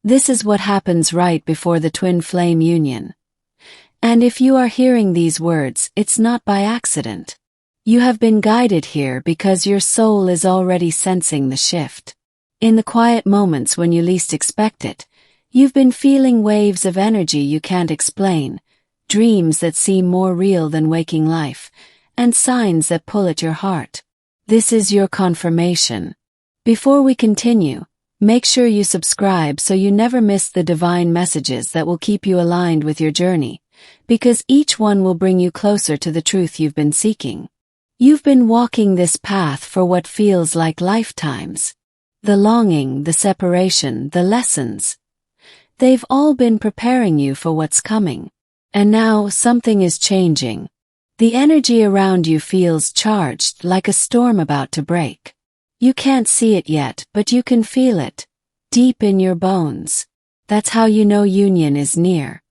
This is what happens right before the twin flame union. And if you are hearing these words, it's not by accident. You have been guided here because your soul is already sensing the shift. In the quiet moments when you least expect it, you've been feeling waves of energy you can't explain, dreams that seem more real than waking life, and signs that pull at your heart. This is your confirmation. Before we continue, make sure you subscribe so you never miss the divine messages that will keep you aligned with your journey, because each one will bring you closer to the truth you've been seeking. You've been walking this path for what feels like lifetimes. The longing, the separation, the lessons. They've all been preparing you for what's coming. And now something is changing. The energy around you feels charged, like a storm about to break. You can't see it yet, but you can feel it, deep in your bones. That's how you know union is near.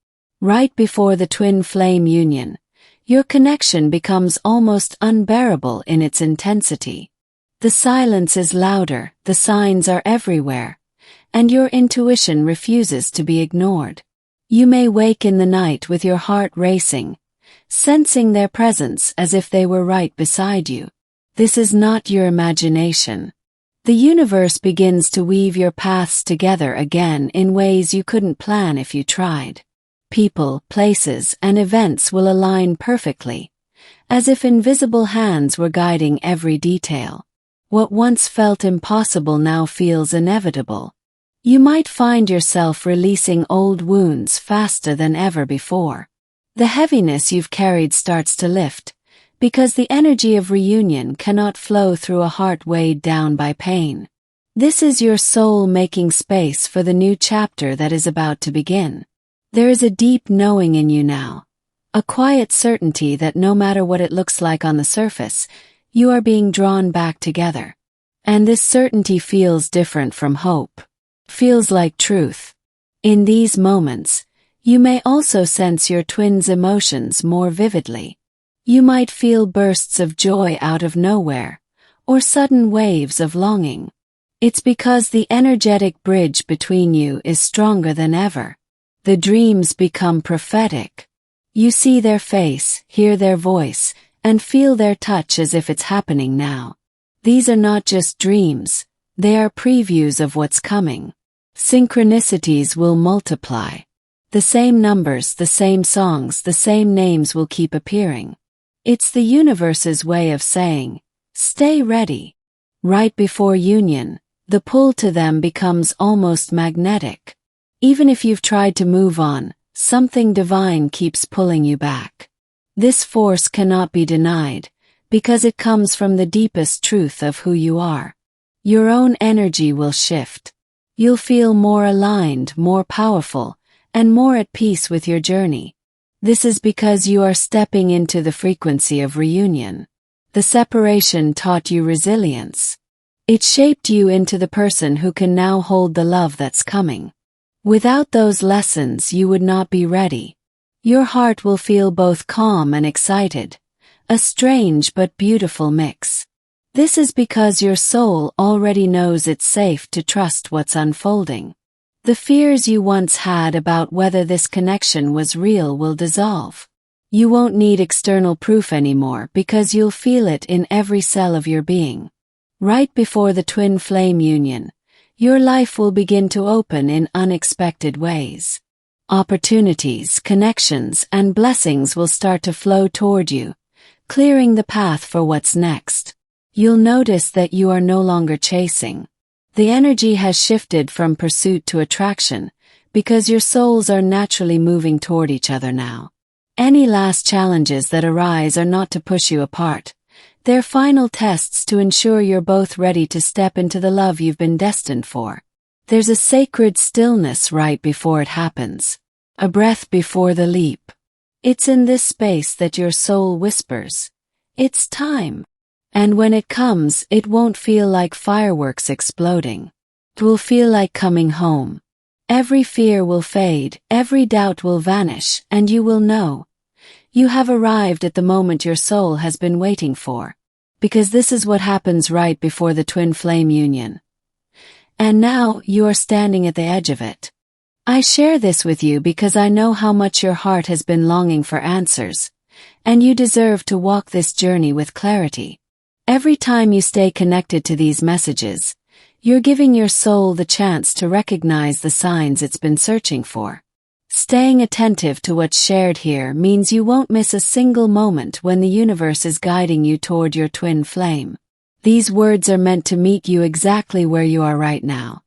Right before the twin flame union, your connection becomes almost unbearable in its intensity. The silence is louder, the signs are everywhere, and your intuition refuses to be ignored. You may wake in the night with your heart racing, sensing their presence as if they were right beside you. This is not your imagination. The universe begins to weave your paths together again in ways you couldn't plan if you tried. People, places, and events will align perfectly, as if invisible hands were guiding every detail. What once felt impossible now feels inevitable. You might find yourself releasing old wounds faster than ever before. The heaviness you've carried starts to lift, because the energy of reunion cannot flow through a heart weighed down by pain. This is your soul making space for the new chapter that is about to begin. There is a deep knowing in you now, a quiet certainty that no matter what it looks like on the surface, you are being drawn back together. And this certainty feels different from hope. Feels like truth. In these moments, you may also sense your twin's emotions more vividly. You might feel bursts of joy out of nowhere, or sudden waves of longing. It's because the energetic bridge between you is stronger than ever. The dreams become prophetic. You see their face, hear their voice, and feel their touch as if it's happening now. These are not just dreams, they are previews of what's coming. Synchronicities will multiply. The same numbers, the same songs, the same names will keep appearing. It's the universe's way of saying, stay ready. Right before union, the pull to them becomes almost magnetic. Even if you've tried to move on, something divine keeps pulling you back. This force cannot be denied, because it comes from the deepest truth of who you are. Your own energy will shift. You'll feel more aligned, more powerful, and more at peace with your journey. This is because you are stepping into the frequency of reunion. The separation taught you resilience. It shaped you into the person who can now hold the love that's coming. Without those lessons, you would not be ready. Your heart will feel both calm and excited, a strange but beautiful mix. This is because your soul already knows it's safe to trust what's unfolding. The fears you once had about whether this connection was real will dissolve. You won't need external proof anymore because you'll feel it in every cell of your being. Right before the twin flame union, your life will begin to open in unexpected ways. Opportunities, connections, and blessings will start to flow toward you, clearing the path for what's next. You'll notice that you are no longer chasing. The energy has shifted from pursuit to attraction, because your souls are naturally moving toward each other now. Any last challenges that arise are not to push you apart. They're final tests to ensure you're both ready to step into the love you've been destined for. There's a sacred stillness right before it happens. A breath before the leap. It's in this space that your soul whispers, "It's time." And when it comes, it won't feel like fireworks exploding. It will feel like coming home. Every fear will fade, every doubt will vanish, and you will know. You have arrived at the moment your soul has been waiting for. Because this is what happens right before the twin flame union. And now you are standing at the edge of it. I share this with you because I know how much your heart has been longing for answers, and you deserve to walk this journey with clarity. Every time you stay connected to these messages, you're giving your soul the chance to recognize the signs it's been searching for. Staying attentive to what's shared here means you won't miss a single moment when the universe is guiding you toward your twin flame. These words are meant to meet you exactly where you are right now.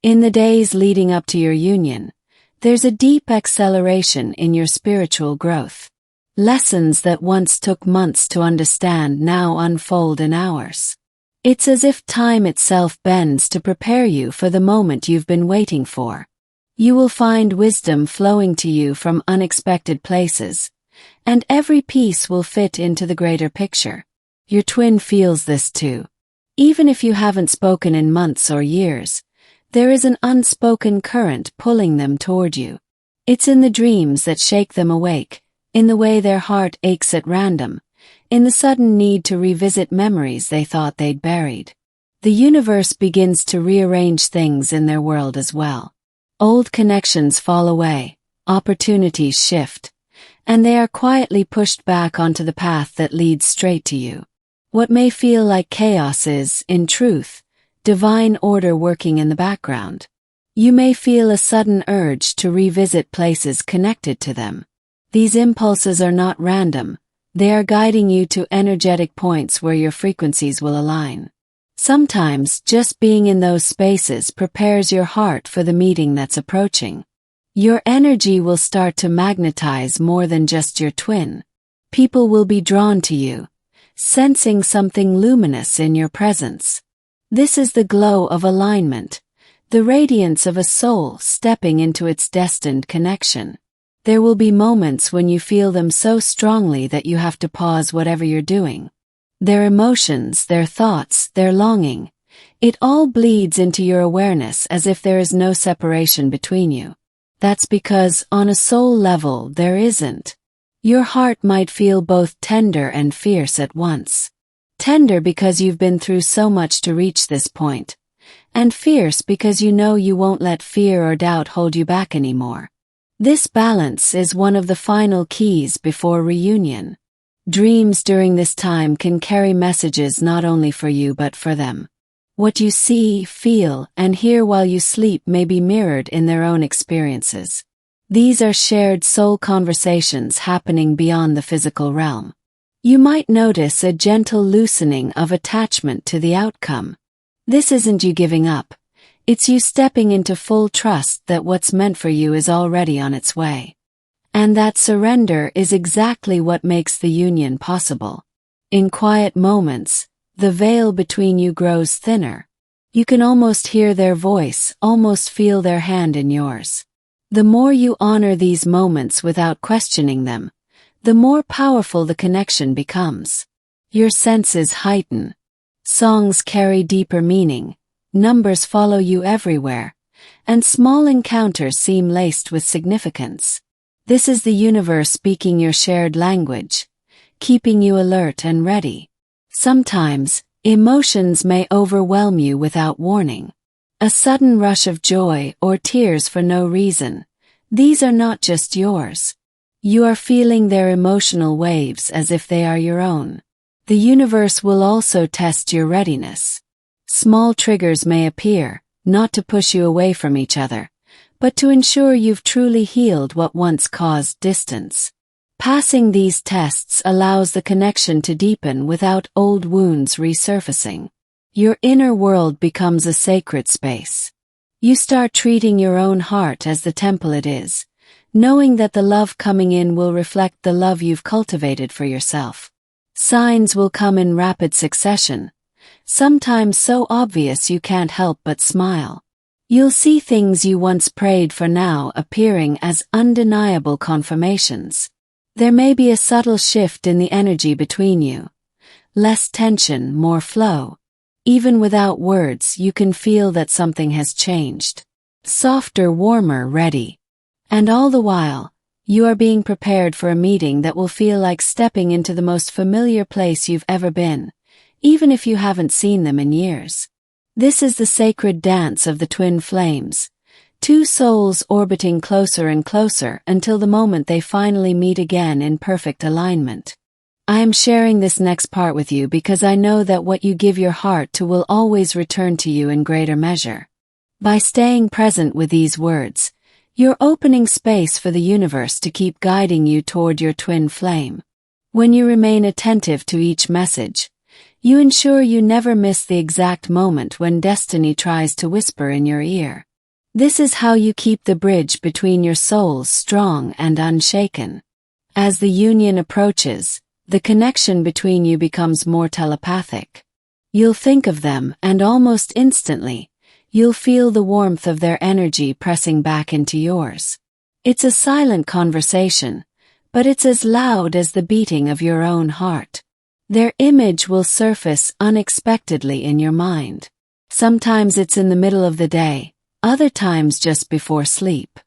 In the days leading up to your union, there's a deep acceleration in your spiritual growth. Lessons that once took months to understand now unfold in hours. It's as if time itself bends to prepare you for the moment you've been waiting for. You will find wisdom flowing to you from unexpected places, and every piece will fit into the greater picture. Your twin feels this too. Even if you haven't spoken in months or years, there is an unspoken current pulling them toward you. It's in the dreams that shake them awake, in the way their heart aches at random, in the sudden need to revisit memories they thought they'd buried. The universe begins to rearrange things in their world as well. Old connections fall away, opportunities shift, and they are quietly pushed back onto the path that leads straight to you. What may feel like chaos is, in truth, divine order working in the background. You may feel a sudden urge to revisit places connected to them. These impulses are not random, they are guiding you to energetic points where your frequencies will align. Sometimes just being in those spaces prepares your heart for the meeting that's approaching. Your energy will start to magnetize more than just your twin. People will be drawn to you, sensing something luminous in your presence. This is the glow of alignment, the radiance of a soul stepping into its destined connection. There will be moments when you feel them so strongly that you have to pause whatever you're doing. Their emotions, their thoughts, their longing, it all bleeds into your awareness as if there is no separation between you. That's because, on a soul level, there isn't. Your heart might feel both tender and fierce at once. Tender because you've been through so much to reach this point, and fierce because you know you won't let fear or doubt hold you back anymore. This balance is one of the final keys before reunion. Dreams during this time can carry messages not only for you but for them. What you see, feel, and hear while you sleep may be mirrored in their own experiences. These are shared soul conversations happening beyond the physical realm. You might notice a gentle loosening of attachment to the outcome. This isn't you giving up. It's you stepping into full trust that what's meant for you is already on its way. And that surrender is exactly what makes the union possible. In quiet moments, the veil between you grows thinner. You can almost hear their voice, almost feel their hand in yours. The more you honor these moments without questioning them, the more powerful the connection becomes. Your senses heighten. Songs carry deeper meaning, numbers follow you everywhere, and small encounters seem laced with significance. This is the universe speaking your shared language, keeping you alert and ready. Sometimes, emotions may overwhelm you without warning. A sudden rush of joy or tears for no reason. These are not just yours. You are feeling their emotional waves as if they are your own. The universe will also test your readiness. Small triggers may appear, not to push you away from each other, but to ensure you've truly healed what once caused distance. Passing these tests allows the connection to deepen without old wounds resurfacing. Your inner world becomes a sacred space. You start treating your own heart as the temple it is, knowing that the love coming in will reflect the love you've cultivated for yourself. Signs will come in rapid succession, sometimes so obvious you can't help but smile. You'll see things you once prayed for now appearing as undeniable confirmations. There may be a subtle shift in the energy between you. Less tension, more flow. Even without words, you can feel that something has changed. Softer, warmer, ready. And all the while, you are being prepared for a meeting that will feel like stepping into the most familiar place you've ever been, even if you haven't seen them in years. This is the sacred dance of the twin flames, two souls orbiting closer and closer until the moment they finally meet again in perfect alignment. I am sharing this next part with you because I know that what you give your heart to will always return to you in greater measure. By staying present with these words, you're opening space for the universe to keep guiding you toward your twin flame. When you remain attentive to each message, you ensure you never miss the exact moment when destiny tries to whisper in your ear. This is how you keep the bridge between your souls strong and unshaken. As the union approaches, the connection between you becomes more telepathic. You'll think of them, and almost instantly, you'll feel the warmth of their energy pressing back into yours. It's a silent conversation, but it's as loud as the beating of your own heart. Their image will surface unexpectedly in your mind. Sometimes it's in the middle of the day, other times just before sleep.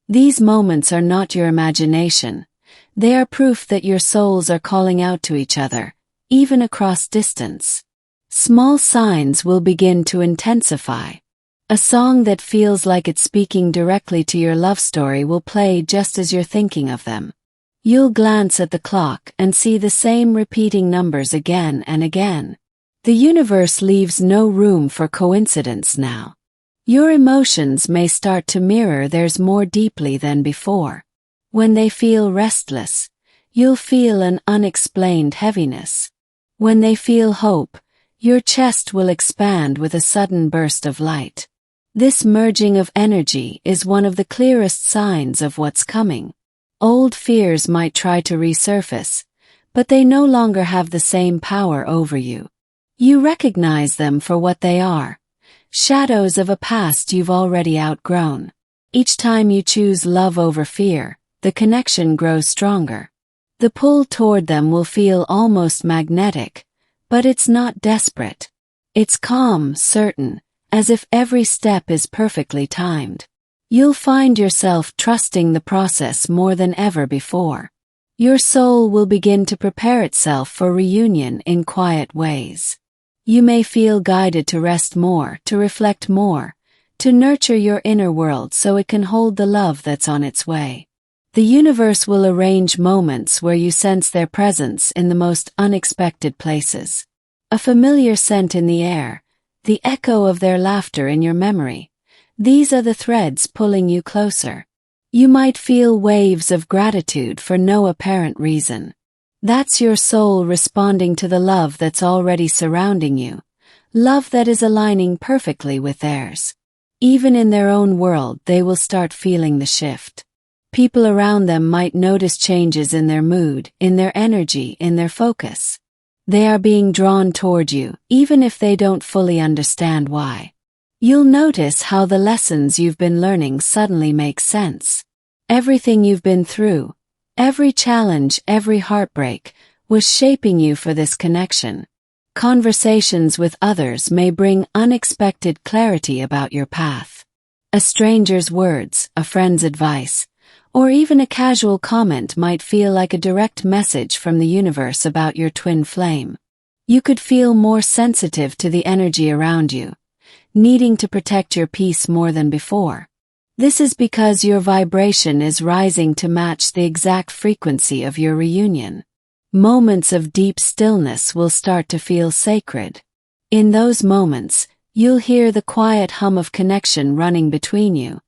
These moments are not your imagination. They are proof that your souls are calling out to each other, even across distance. Small signs will begin to intensify. A song that feels like it's speaking directly to your love story will play just as you're thinking of them. You'll glance at the clock and see the same repeating numbers again and again. The universe leaves no room for coincidence now. Your emotions may start to mirror theirs more deeply than before. When they feel restless, you'll feel an unexplained heaviness. When they feel hope, your chest will expand with a sudden burst of light. This merging of energy is one of the clearest signs of what's coming. Old fears might try to resurface, but they no longer have the same power over you. You recognize them for what they are, shadows of a past you've already outgrown. Each time you choose love over fear, the connection grows stronger. The pull toward them will feel almost magnetic, but it's not desperate. It's calm, certain, as if every step is perfectly timed. You'll find yourself trusting the process more than ever before. Your soul will begin to prepare itself for reunion in quiet ways. You may feel guided to rest more, to reflect more, to nurture your inner world so it can hold the love that's on its way. The universe will arrange moments where you sense their presence in the most unexpected places. A familiar scent in the air, the echo of their laughter in your memory. These are the threads pulling you closer. You might feel waves of gratitude for no apparent reason. That's your soul responding to the love that's already surrounding you, love that is aligning perfectly with theirs. Even in their own world, they will start feeling the shift. People around them might notice changes in their mood, in their energy, in their focus. They are being drawn toward you, even if they don't fully understand why. You'll notice how the lessons you've been learning suddenly make sense. Everything you've been through, every challenge, every heartbreak, was shaping you for this connection. Conversations with others may bring unexpected clarity about your path. A stranger's words, a friend's advice, or even a casual comment might feel like a direct message from the universe about your twin flame. You could feel more sensitive to the energy around you, needing to protect your peace more than before. This is because your vibration is rising to match the exact frequency of your reunion. Moments of deep stillness will start to feel sacred. In those moments, you'll hear the quiet hum of connection running between you,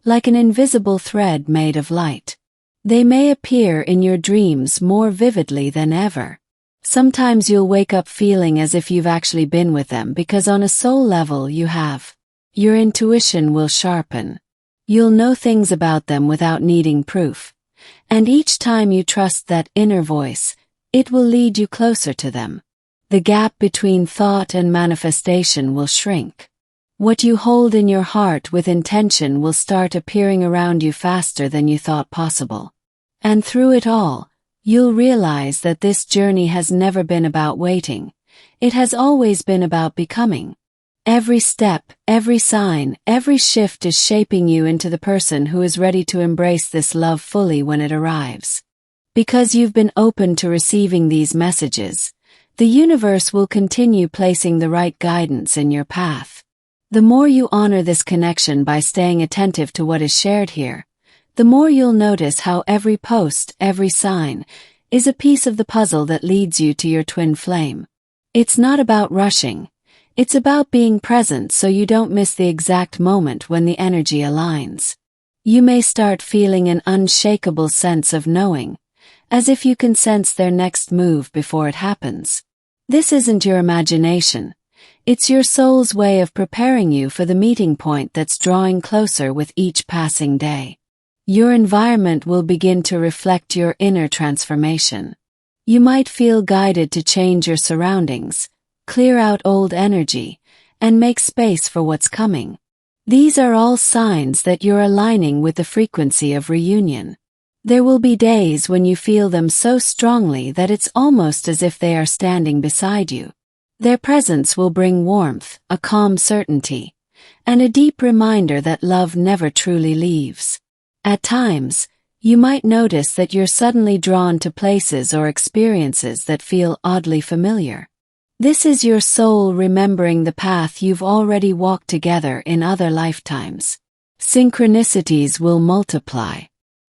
like an invisible thread made of light. They may appear in your dreams more vividly than ever. Sometimes you'll wake up feeling as if you've actually been with them because on a soul level you have. Your intuition will sharpen. You'll know things about them without needing proof. And each time you trust that inner voice, it will lead you closer to them. The gap between thought and manifestation will shrink. What you hold in your heart with intention will start appearing around you faster than you thought possible. And through it all, you'll realize that this journey has never been about waiting. It has always been about becoming. Every step, every sign, every shift is shaping you into the person who is ready to embrace this love fully when it arrives. Because you've been open to receiving these messages, the universe will continue placing the right guidance in your path. The more you honor this connection by staying attentive to what is shared here, the more you'll notice how every post, every sign, is a piece of the puzzle that leads you to your twin flame. It's not about rushing. It's about being present so you don't miss the exact moment when the energy aligns. You may start feeling an unshakable sense of knowing, as if you can sense their next move before it happens. This isn't your imagination. It's your soul's way of preparing you for the meeting point that's drawing closer with each passing day. Your environment will begin to reflect your inner transformation. You might feel guided to change your surroundings, clear out old energy, and make space for what's coming. These are all signs that you're aligning with the frequency of reunion. There will be days when you feel them so strongly that it's almost as if they are standing beside you. Their presence will bring warmth, a calm certainty, and a deep reminder that love never truly leaves. At times, you might notice that you're suddenly drawn to places or experiences that feel oddly familiar. This is your soul remembering the path you've already walked together in other lifetimes. Synchronicities will multiply.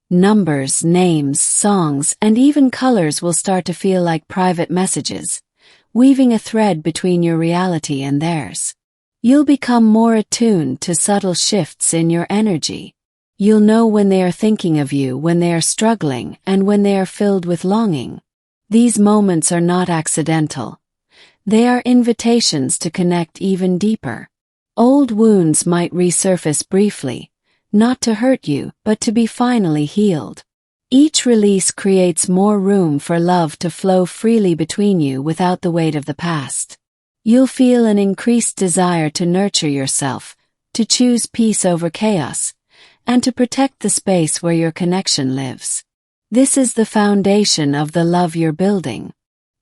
Numbers, names, songs, and even colors will start to feel like private messages, weaving a thread between your reality and theirs. You'll become more attuned to subtle shifts in your energy. You'll know when they are thinking of you, when they are struggling, and when they are filled with longing. These moments are not accidental. They are invitations to connect even deeper. Old wounds might resurface briefly, not to hurt you, but to be finally healed. Each release creates more room for love to flow freely between you without the weight of the past. You'll feel an increased desire to nurture yourself, to choose peace over chaos, and to protect the space where your connection lives. This is the foundation of the love you're building.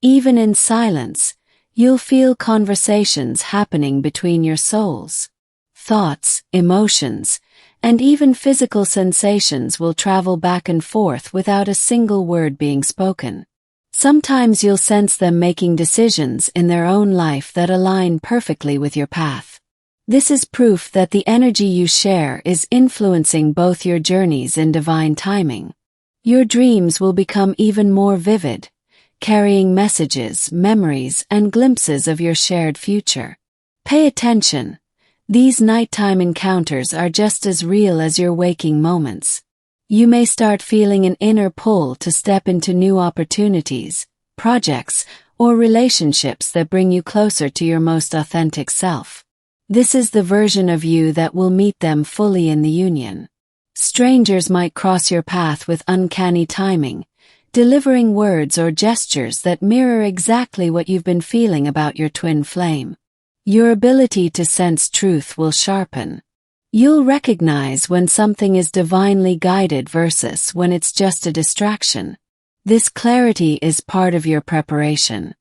Even in silence, you'll feel conversations happening between your souls. Thoughts, emotions, and even physical sensations will travel back and forth without a single word being spoken. Sometimes you'll sense them making decisions in their own life that align perfectly with your path. This is proof that the energy you share is influencing both your journeys in divine timing. Your dreams will become even more vivid, carrying messages, memories, and glimpses of your shared future. Pay attention. These nighttime encounters are just as real as your waking moments. You may start feeling an inner pull to step into new opportunities, projects, or relationships that bring you closer to your most authentic self. This is the version of you that will meet them fully in the union. Strangers might cross your path with uncanny timing, delivering words or gestures that mirror exactly what you've been feeling about your twin flame. Your ability to sense truth will sharpen. You'll recognize when something is divinely guided versus when it's just a distraction. This clarity is part of your preparation.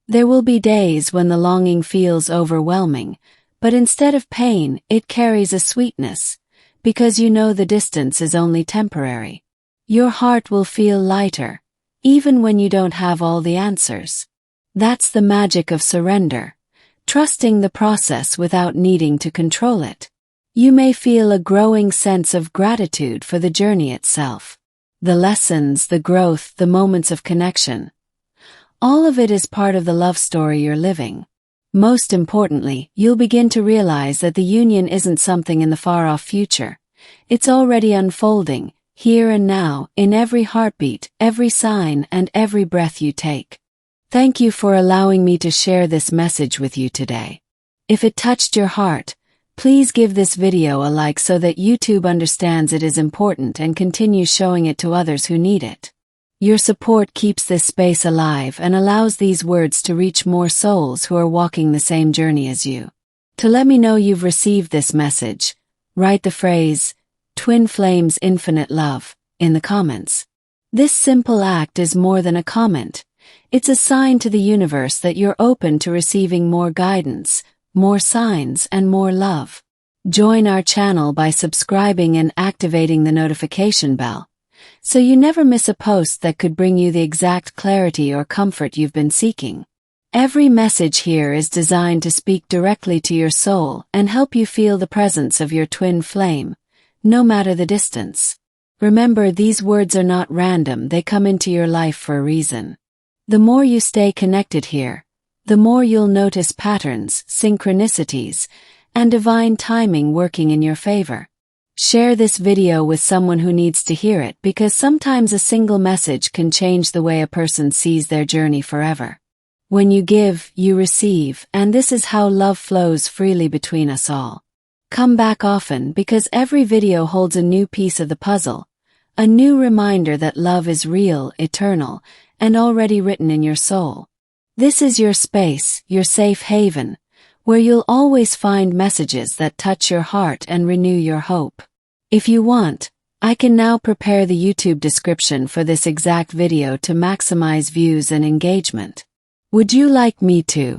There will be days when the longing feels overwhelming, but instead of pain, it carries a sweetness, because you know the distance is only temporary. Your heart will feel lighter, even when you don't have all the answers. That's the magic of surrender, trusting the process without needing to control it. You may feel a growing sense of gratitude for the journey itself. The lessons, the growth, the moments of connection. All of it is part of the love story you're living. Most importantly, you'll begin to realize that the union isn't something in the far-off future. It's already unfolding, here and now, in every heartbeat, every sign, and every breath you take. Thank you for allowing me to share this message with you today. If it touched your heart, please give this video a like so that YouTube understands it is important and continues showing it to others who need it. Your support keeps this space alive and allows these words to reach more souls who are walking the same journey as you. To let me know you've received this message, write the phrase, "Twin Flames Infinite Love," in the comments. This simple act is more than a comment. It's a sign to the universe that you're open to receiving more guidance, more signs, and more love. Join our channel by subscribing and activating the notification bell, so you never miss a post that could bring you the exact clarity or comfort you've been seeking. Every message here is designed to speak directly to your soul and help you feel the presence of your twin flame, no matter the distance. Remember, these words are not random, they come into your life for a reason. The more you stay connected here, the more you'll notice patterns, synchronicities, and divine timing working in your favor. Share this video with someone who needs to hear it, because sometimes a single message can change the way a person sees their journey forever. When you give, you receive, and this is how love flows freely between us all. Come back often, because every video holds a new piece of the puzzle, a new reminder that love is real, eternal, and already written in your soul. This is your space, your safe haven, where you'll always find messages that touch your heart and renew your hope. If you want, I can now prepare the YouTube description for this exact video to maximize views and engagement. Would you like me to